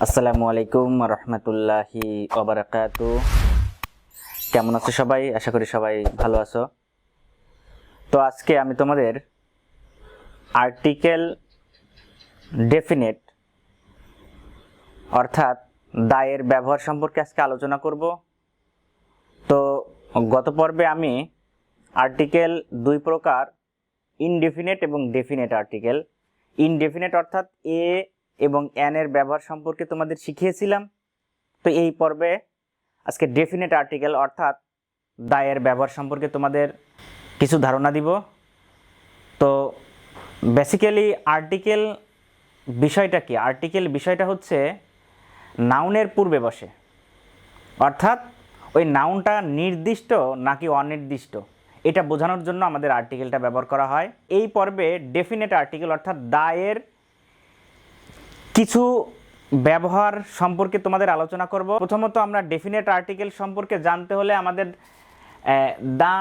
আসসালামু আলাইকুম রহমতুল্লাহি ওবারাকাতু। কেমন আছো সবাই? আশা করি সবাই ভালো আছো। তো আজকে আমি তোমাদের আর্টিকেল ডেফিনেট অর্থাৎ দায়ের ব্যবহার সম্পর্কে আজকে আলোচনা করব। তো গত পর্বে আমি আর্টিকেল দুই প্রকার, ইনডেফিনেট এবং ডেফিনেট আর্টিকেল। ইনডেফিনেট অর্থাৎ এ এবং এন এর ব্যবহার সম্পর্কে তোমাদের শিখিয়েছিলাম। তো এই পর্বে আজকে ডেফিনেট আর্টিকেল অর্থাৎ দায়ের ব্যবহার সম্পর্কে তোমাদের কিছু ধারণা দিব। তো বেসিক্যালি আর্টিকেল বিষয়টা কি? আর্টিকেল বিষয়টা হচ্ছে নাউনের পূর্বে বসে, অর্থাৎ ওই নাউনটা নির্দিষ্ট নাকি অনির্দিষ্ট এটা বোঝানোর জন্য আমাদের আর্টিকেলটা ব্যবহার করা হয়। এই পর্বে ডেফিনেট আর্টিকেল অর্থাৎ দায়ের কিছু ব্যবহার সম্পর্কে তোমাদের আলোচনা করব। প্রথমত আমরা ডেফিনেট আর্টিকেল সম্পর্কে জানতে হলে আমাদের দা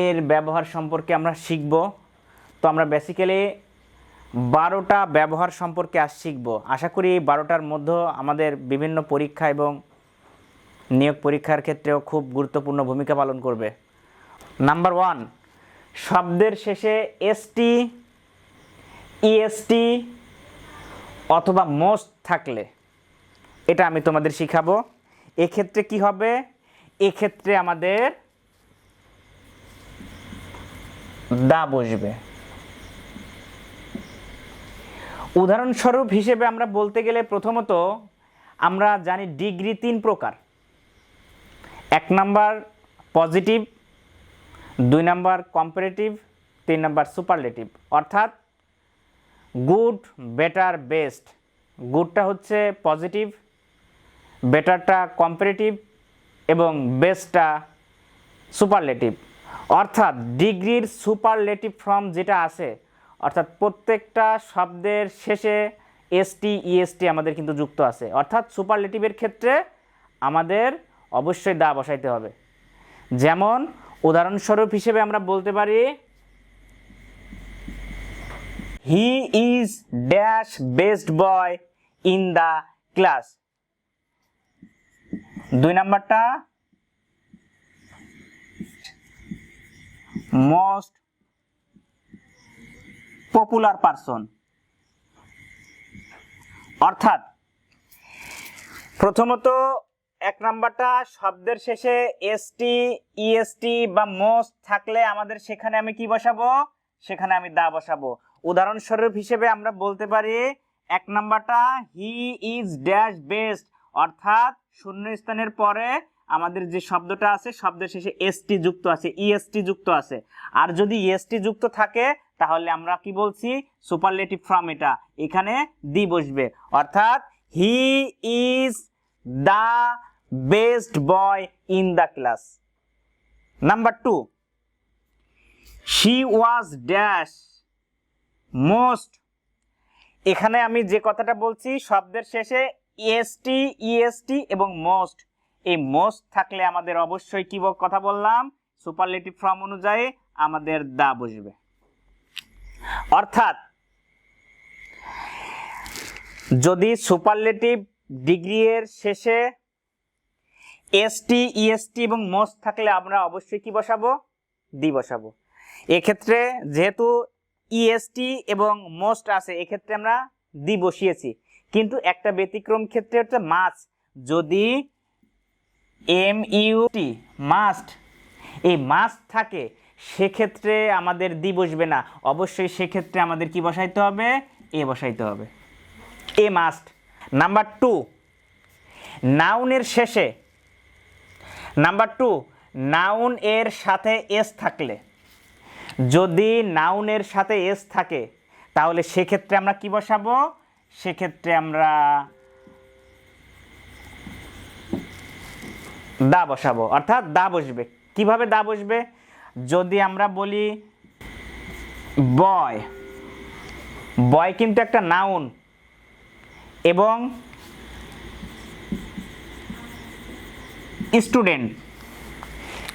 এর ব্যবহার সম্পর্কে আমরা শিখব। তো আমরা বেসিক্যালি 12টা ব্যবহার সম্পর্কে আজ শিখব। আশা করি এই 12টার মধ্যে আমাদের বিভিন্ন পরীক্ষা এবং নিয়োগ পরীক্ষার ক্ষেত্রেও খুব গুরুত্বপূর্ণ ভূমিকা পালন করবে। নাম্বার 1, শব্দের শেষে এসটি, ইএসটি অথবা মোস্ট থাকলে এটা আমি তোমাদের শিখাবো। এক্ষেত্রে কি হবে? এক্ষেত্রে আমাদের দা বসবে। উদাহরণস্বরূপ হিসেবে আমরা বলতে গেলে প্রথমত আমরা জানি ডিগ্রি 3 প্রকার। 1 number positive, 2 number comparative, 3 number superlative. অর্থাৎ গুড, বেটার, বেস্ট। গুডটা হচ্ছে পজিটিভ, বেটারটা কম্পারেটিভ এবং বেস্টটা সুপারলেটিভ। অর্থাৎ ডিগ্রির সুপারলেটিভ ফর্ম যেটা আছে, অর্থাৎ প্রত্যেকটা শব্দের শেষে এসটি, ইএসটি আমাদের কিন্তু যুক্ত আছে। অর্থাৎ সুপারলেটিভের ক্ষেত্রে আমাদের অবশ্যই দা বসাইতে হবে। যেমন উদাহরণস্বরূপ হিসেবে আমরা বলতে পারি he is dash best boy in the class. 2 নাম্বারটা মোস্ট পপুলার পারসন। অর্থাৎ প্রথমত 1 নাম্বারটা শব্দের শেষে এসটি, ইএসটি বা মোস্ট থাকলে আমাদের সেখানে আমি কি বসাবো? সেখানে আমি দা বসাবো। উদাহরণস্বরূপ হিসেবে আমরা বলতে পারি 1 নাম্বারটা হি ইজ ড্যাশ বেস্ট, অর্থাৎ শূন্যস্থানের পরে আমাদের যে শব্দটা আছে শব্দের শেষে এসটি যুক্ত আছে, ইএসটি যুক্ত আছে। আর যদি ইএসটি যুক্ত থাকে তাহলে আমরা কি বলছি? Superlative form. এটা এখানে দি বসবে। অর্থাৎ he is the best boy in the class. Number 2, she was dash most. এখানে আমি যে কথাটা বলছি শব্দের শেষে এসটি, ইএসটি এবং মোস্ট, এই মোস্ট থাকলে আমাদের অবশ্যই কি কথা বললাম? সুপারলেটিভ ফর্ম অনুযায়ী আমাদের দা বসবে। অর্থাৎ যদি সুপারলেটিভ ডিগ্রি এর শেষে এসটি, ইএসটি এবং মোস্ট থাকলে আমরা অবশ্যই কি বসাবো? দি বসাবো। এক্ষেত্রে যেহেতু ইএসটি এবং মোস্ট আছে এক্ষেত্রে আমরা দি বসিয়েছি, কিন্তু একটা ব্যতিক্রম ক্ষেত্রে হচ্ছে মাস্ট। যদি এমইউটি মাস্ট, এই মাস্ট থাকে সেক্ষেত্রে আমাদের দি বসবে না। অবশ্যই সেক্ষেত্রে আমাদের কি বসাইতে হবে? এ বসাইতে হবে। A must. নাম্বার 2, নাউনের শেষে, নাম্বার 2, নাউন এর সাথে এস থাকলে, যদি নাউনের সাথে এস থাকে তাহলে সেক্ষেত্রে আমরা কি বসাবো? সেক্ষেত্রে আমরা দা বসাবো। অর্থাৎ দা বসবে। কিভাবে দা বসবে? যদি আমরা বলি বয়, বয় কিন্তু একটা নাউন এবং স্টুডেন্ট,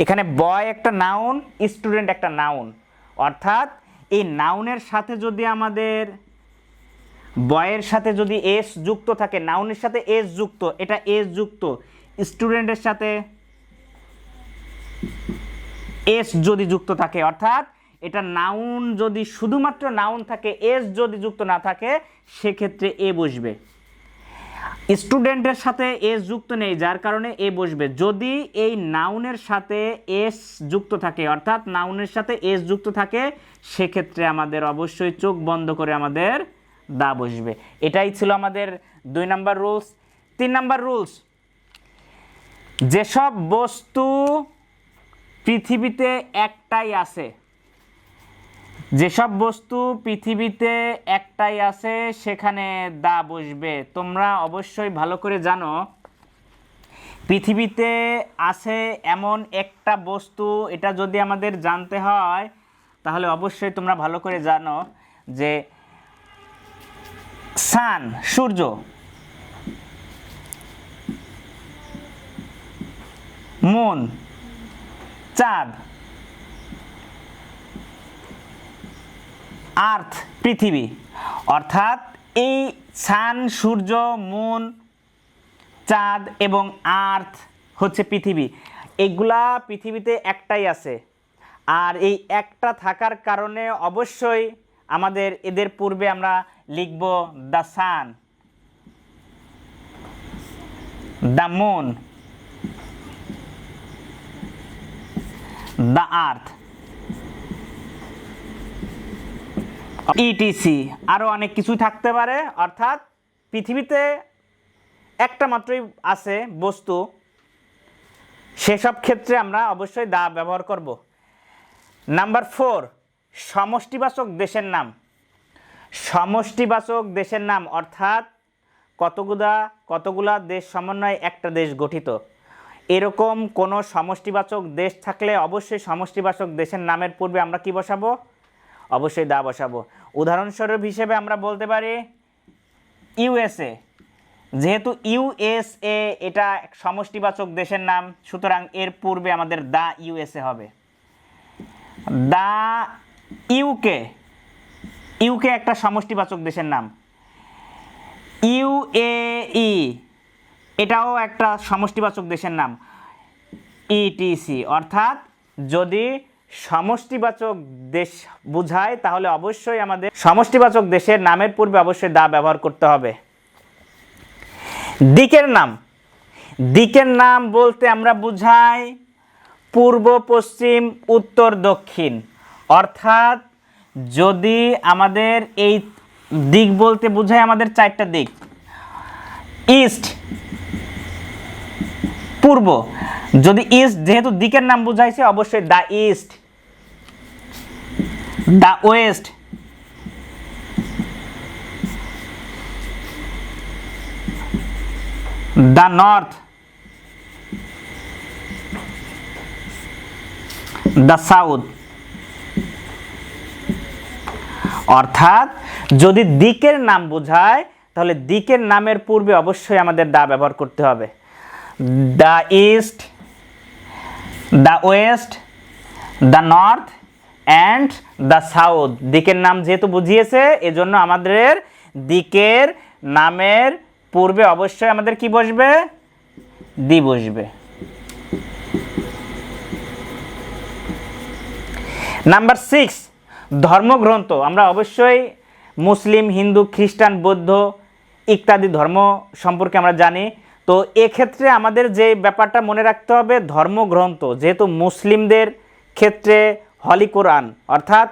এখানে বয় একটা নাউন, স্টুডেন্ট একটা নাউন। অর্থাৎ এই নাউনের সাথে যদি আমাদের বয়ের সাথে যদি এস যুক্ত থাকে, নাউনের সাথে এস যুক্ত, এটা এস যুক্ত, স্টুডেন্টের সাথে এস যদি যুক্ত থাকে, অর্থাৎ এটা নাউন যদি শুধুমাত্র নাউন থাকে, এস যদি যুক্ত না থাকে, সেক্ষেত্রে এ বসবে। স্টুডেন্টের সাথে এস যুক্ত নেই, যার কারণে এ বসবে। যদি এই নাউনের সাথে এস যুক্ত থাকে, অর্থাৎ নাউনের সাথে এস যুক্ত থাকে, সেক্ষেত্রে আমাদের অবশ্যই চোখ বন্ধ করে আমাদের দা বসবে। এটাই ছিল আমাদের 2 নাম্বার রুলস। 3 নাম্বার রুলস, যেসব বস্তু পৃথিবীতে একটাই আছে, যেসব বস্তু পৃথিবীতে একটাই আছে সেখানে দা বসবে। তোমরা অবশ্যই ভালো করে জানো, পৃথিবীতে আছে এমন একটা বস্তু, এটা যদি আমাদের জানতে হয় তাহলে অবশ্যই তোমরা ভালো করে জানো যে সান, সূর্য, মুন, চাঁদ, আর্থ, পৃথিবী, অর্থাৎ এই সান, সূর্য, মুন, চাঁদ এবং আর্থ হচ্ছে পৃথিবী। এগুলা পৃথিবীতে একটাই আছে, আর এই একটা থাকার কারণে অবশ্যই আমাদের এদের পূর্বে আমরা লিখব the sun, the moon, the earth, etc, আরও অনেক কিছুই থাকতে পারে। অর্থাৎ পৃথিবীতে একটা মাত্রই আছে বস্তু, সেসব ক্ষেত্রে আমরা অবশ্যই দা ব্যবহার করব। নাম্বার 4, সমষ্টিবাচক দেশের নাম। সমষ্টিবাচক দেশের নাম অর্থাৎ কতগুলা দেশ সমন্বয়ে একটা দেশ গঠিত, এরকম কোনো সমষ্টিবাচক দেশ থাকলে অবশ্যই সমষ্টিবাচক দেশের নামের পূর্বে আমরা কি বসাবো? অবশ্যই দা বসাবো। উদাহরণস্বরূপ হিসেবে আমরা বলতে পারি ইউএসএ। যেহেতু ইউএসএ এটা সমষ্টিবাচক দেশের নাম, সুতরাং এর পূর্বে আমাদের দা ইউএসএ হবে। দা ইউকে, ইউকে একটা সমষ্টিবাচক দেশের নাম। ইউএই এটাও একটা সমষ্টিবাচক দেশের নাম। ইটিসি, অর্থাৎ যদি সমষ্টিবাচক দেশ বোঝায় তাহলে অবশ্যই আমাদের সমষ্টিবাচক দেশের নামের পূর্বে অবশ্যই দা ব্যবহার করতে হবে। দিকের নাম, দিকের নাম বলতে আমরা বুঝাই পূর্ব, পশ্চিম, উত্তর, দক্ষিণ। অর্থাৎ যদি আমাদের এই দিক বলতে বুঝায় আমাদের 4টা দিক, ইস্ট, পূর্ব, যদি ইস্ট যেহেতু দিকের নাম বুঝাইছে অবশ্যই দা east, the west, the north, the south. অর্থাৎ যদি দিকের নাম বোঝায় তাহলে দিকের নামের পূর্বে অবশ্যই আমাদের দা ব্যবহার করতে হবে। The east, the west, the north and the south. দিকের নাম যেহেতু বুঝিয়েছে এজন্য আমাদের দিকের নামের পূর্বে অবশ্যই আমাদের কি বসবে? দি বসবে। নাম্বার 6, ধর্মগ্রন্থ। আমরা অবশ্যই মুসলিম, হিন্দু, খ্রিস্টান, বৌদ্ধ ইত্যাদি ধর্ম সম্পর্কে আমরা জানি। তো এক্ষেত্রে আমাদের যে ব্যাপারটা মনে রাখতে হবে, ধর্মগ্রন্থ যেহেতু মুসলিমদের ক্ষেত্রে হলি কোরআন, অর্থাৎ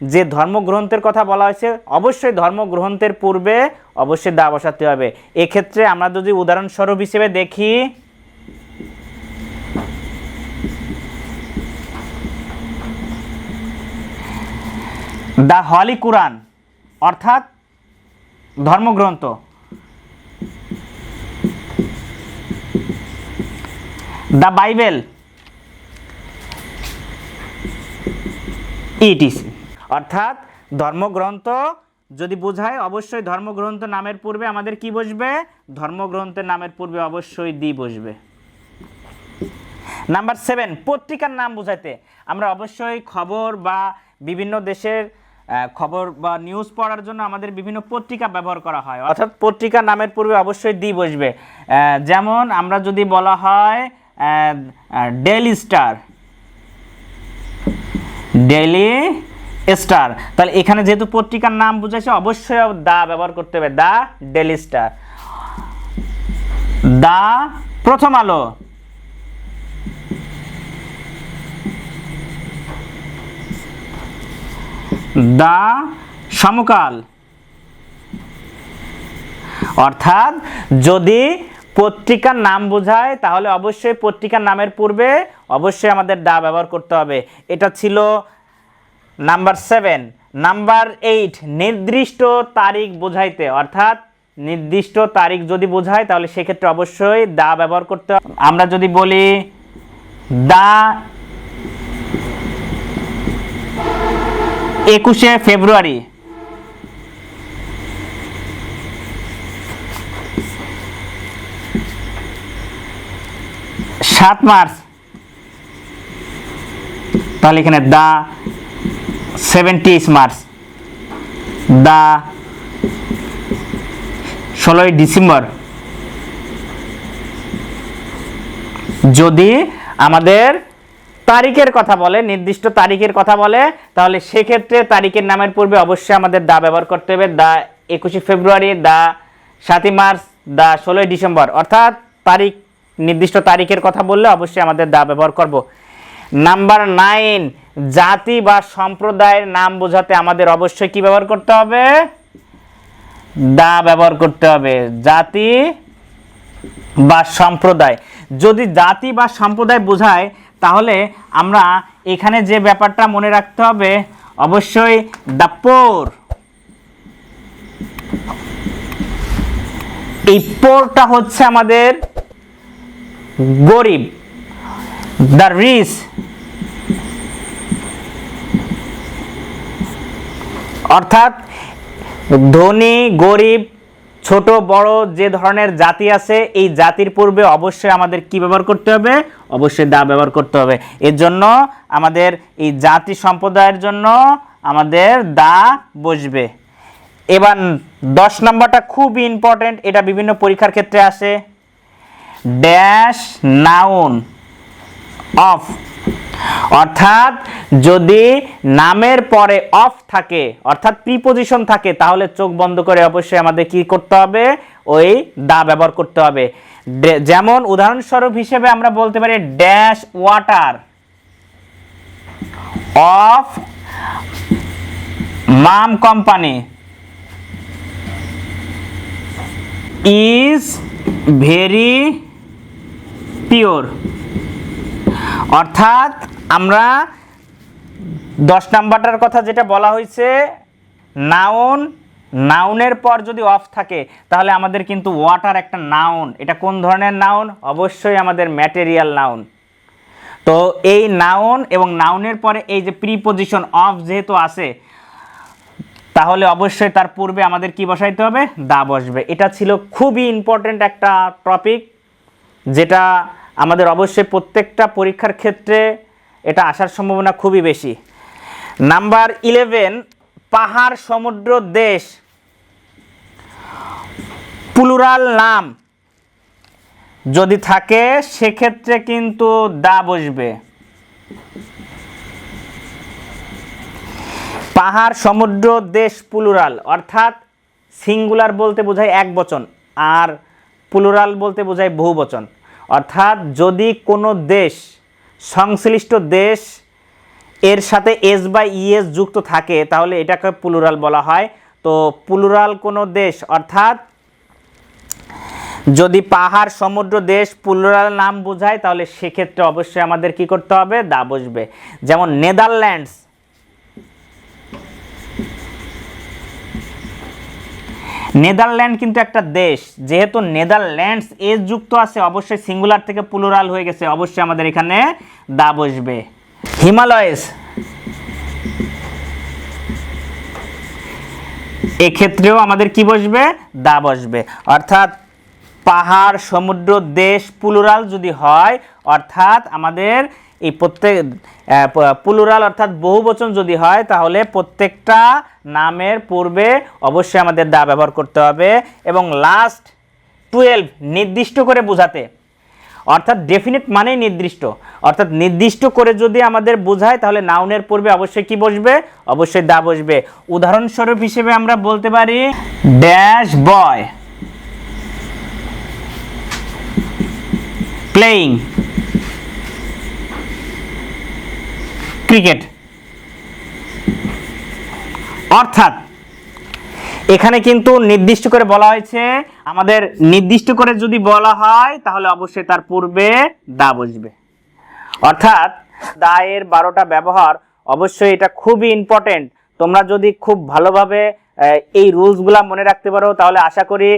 যে ধর্মগ্রন্থের কথা বলা হয়েছে অবশ্যই ধর্মগ্রন্থের পূর্বে অবশ্যই দা বসাতে হবে। এক্ষেত্রে আমরা যদি উদাহরণস্বরূপ হিসেবে দেখি, দ্য হলি কোরআন অর্থাৎ ধর্মগ্রন্থ, দ্য বাইবেল, ইটিসি। অর্থাৎ ধর্মগ্রন্থ যদি বোঝায় অবশ্যই ধর্মগ্রন্থ নামের পূর্বে আমাদের কি বসবে? ধর্মগ্রন্থের নামের পূর্বে অবশ্যই দি বসবে। নাম্বার 7, পত্রিকার নাম বোঝাইতে আমরা অবশ্যই খবর বা বিভিন্ন দেশের খবর বা নিউজ পড়ার জন্য আমাদের বিভিন্ন পত্রিকা ব্যবহার করা হয়, অর্থাৎ পত্রিকা নামের পূর্বে অবশ্যই দি বসবে। যেমন আমরা যদি বলা হয় ডেইলি স্টার, ডেইলি স্টার, তাহলে এখানে যেহেতু পত্রিকার নাম বুঝাইছে অবশ্যই দা ব্যবহার করতে হবে, দা ডেইলি স্টার। দা প্রথম আলো, দা সমকাল। অর্থাৎ যদি পত্রিকার নাম বোঝায় তাহলে অবশ্যই পত্রিকার নামের পূর্বে অবশ্যই আমাদের দা ব্যবহার করতে হবে। এটা ছিল নাম্বার 7। নাম্বার 8, নির্দিষ্ট তারিখ বোঝাইতে, অর্থাৎ নির্দিষ্ট তারিখ যদি বোঝায় তাহলে সেক্ষেত্রে অবশ্যই দা ব্যবহার করতে হবে। আমরা যদি বলি দা 21শে ফেব্রুয়ারি, 7 মার্চ, তাহলে এখানে দা 17 মার্চ, দা 16ই ডিসেম্বর। যদি আমাদের তারিখের কথা বলে, নির্দিষ্ট তারিখের কথা বলে, তাহলে সেক্ষেত্রে তারিখের নামের পূর্বে অবশ্যই আমাদের দা ব্যবহার করতে হবে। দা 21শে ফেব্রুয়ারি, দা 7ই মার্চ, দা 16ই ডিসেম্বর। অর্থাৎ তারিখ, নির্দিষ্ট তারিখের কথা বললে অবশ্যই আমাদের দা ব্যবহার করব। নাম্বার 9, জাতি বা সম্প্রদায়ের নাম বোঝাতে আমাদের অবশ্যই কি ব্যবহার করতে হবে? দা ব্যবহার করতে হবে। জাতি বা সম্প্রদায়, যদি জাতি বা সম্প্রদায় বোঝায় তাহলে আমরা এখানে যে ব্যাপারটা মনে রাখতে হবে অবশ্যই দা পোর, এই পোরটা হচ্ছে আমাদের গরিব, দা রিচ, অর্থাৎ ধনী গরিব ছোট বড় যে ধরনের জাতি আছে এই জাতির পূর্বে অবশ্যই আমাদের কি ব্যবহার করতে হবে? অবশ্যই দা ব্যবহার করতে হবে। এর জন্য আমাদের এই জাতি সম্প্রদায়ের জন্য আমাদের দা বসবে। এবার 10 নম্বরটা খুব ইম্পর্টেন্ট, এটা বিভিন্ন পরীক্ষার ক্ষেত্রে আসে। ড্যাশ নাউন অফ, অর্থাৎ যদি নামের পরে অফ থাকে অর্থাৎ প্রিপজিশন থাকে তাহলে চোখ বন্ধ করে অবশ্যই আমাদের কি করতে হবে? ওই দা ব্যবহার করতে হবে। যেমন উদাহরণস্বরূপ হিসেবে আমরা বলতে পারি dash water of mum company is very pure. অর্থাৎ আমরা 10 নাম্বারটার কথা যেটা বলা হয়েছে, নাউন, নাউনের পর যদি অফ থাকে তাহলে আমাদের কিন্তু ওয়াটার একটা নাউন। এটা কোন ধরনের নাউন? অবশ্যই আমাদের ম্যাটেরিয়াল নাউন। তো এই নাউন এবং নাউনের পরে এই যে প্রিপজিশন অফ যেহেতু আছে তাহলে অবশ্যই তার পূর্বে আমাদের কি বসাইতে হবে? দা বসবে। এটা ছিল খুবই ইম্পর্টেন্ট একটা টপিক, যেটা আমাদের অবশ্যই প্রত্যেকটা পরীক্ষার ক্ষেত্রে এটা আসার সম্ভাবনা খুবই বেশি। নাম্বার 11, পাহাড় সমুদ্র দেশ প্লুরাল নাম যদি থাকে সেক্ষেত্রে কিন্তু দা বসবে। পাহাড় সমুদ্র দেশ প্লুরাল, অর্থাৎ সিঙ্গুলার বলতে বোঝায় এক বচন আর প্লুরাল বলতে বোঝায় বহু বচন। অর্থাৎ যদি কোনো দেশ, সংশ্লিষ্ট দেশ এর সাথে এস বা ইএস যুক্ত থাকে তাহলে এটাকে প্লুরাল বলা হয়। তো প্লুরাল কোনো দেশ, অর্থাৎ যদি পাহাড় সমুদ্র দেশ প্লুরাল নাম বোঝায় তাহলে সেক্ষেত্রে অবশ্যই আমাদের কি করতে হবে? দা বসবে। যেমন নেদারল্যান্ডস, নেদারল্যান্ড কিন্তু একটা দেশ, যেহেতু নেদারল্যান্ডস এস যুক্ত আছে অবশ্যই সিঙ্গুলার থেকে প্লুরাল হয়ে গেছে, অবশ্যই আমাদের এখানে দা বসবে। হিমালয়স, এক্ষেত্রেও আমাদের কি বসবে? দা বসবে। অর্থাৎ পাহাড় সমুদ্র দেশ প্লুরাল যদি হয় অর্থাৎ আমাদের এই প্রত্যেক প্লুরাল অর্থাৎ বহুবচন যদি হয় তাহলে প্রত্যেকটা নামের পূর্বে অবশ্যই আমাদের দা ব্যবহার করতে হবে। এবং লাস্ট 12 নির্দিষ্ট করে বোঝাতে, অর্থাৎ ডেফিনিট মানেই নির্দিষ্ট, অর্থাৎ নির্দিষ্ট করে যদি আমাদের বোঝায় তাহলে নাউনের পূর্বে অবশ্যই কি বসবে, অবশ্যই দা বসবে। উদাহরণস্বরূপ হিসেবে আমরা বলতে পারি ড্যাশ বয় প্লেইং ক্রিকেট। অর্থাৎ এখানে কিন্তু নির্দিষ্ট করে বলা হয়েছে, আমাদের নির্দিষ্ট করে যদি বলা হয় তাহলে অবশ্যই তার পূর্বে দা বসবে। অর্থাৎ দা এর 12টা ব্যবহার, অবশ্যই এটা খুবই ইম্পর্টেন্ট। তোমরা যদি খুব ভালোভাবে এই রুলসগুলা মনে রাখতে পারো তাহলে আশা করি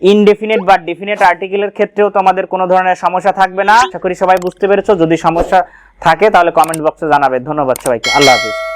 ইনডেফিনিট বা ডেফিনিট আর্টিকেলের ক্ষেত্রেও তোমাদের কোনো ধরনের সমস্যা থাকবে না। আশা করি সবাই বুঝতে পেরেছো। যদি সমস্যা থাকে তাহলে কমেন্ট বক্সে জানাবে। ধন্যবাদ সবাইকে। আল্লাহ হাফেজ।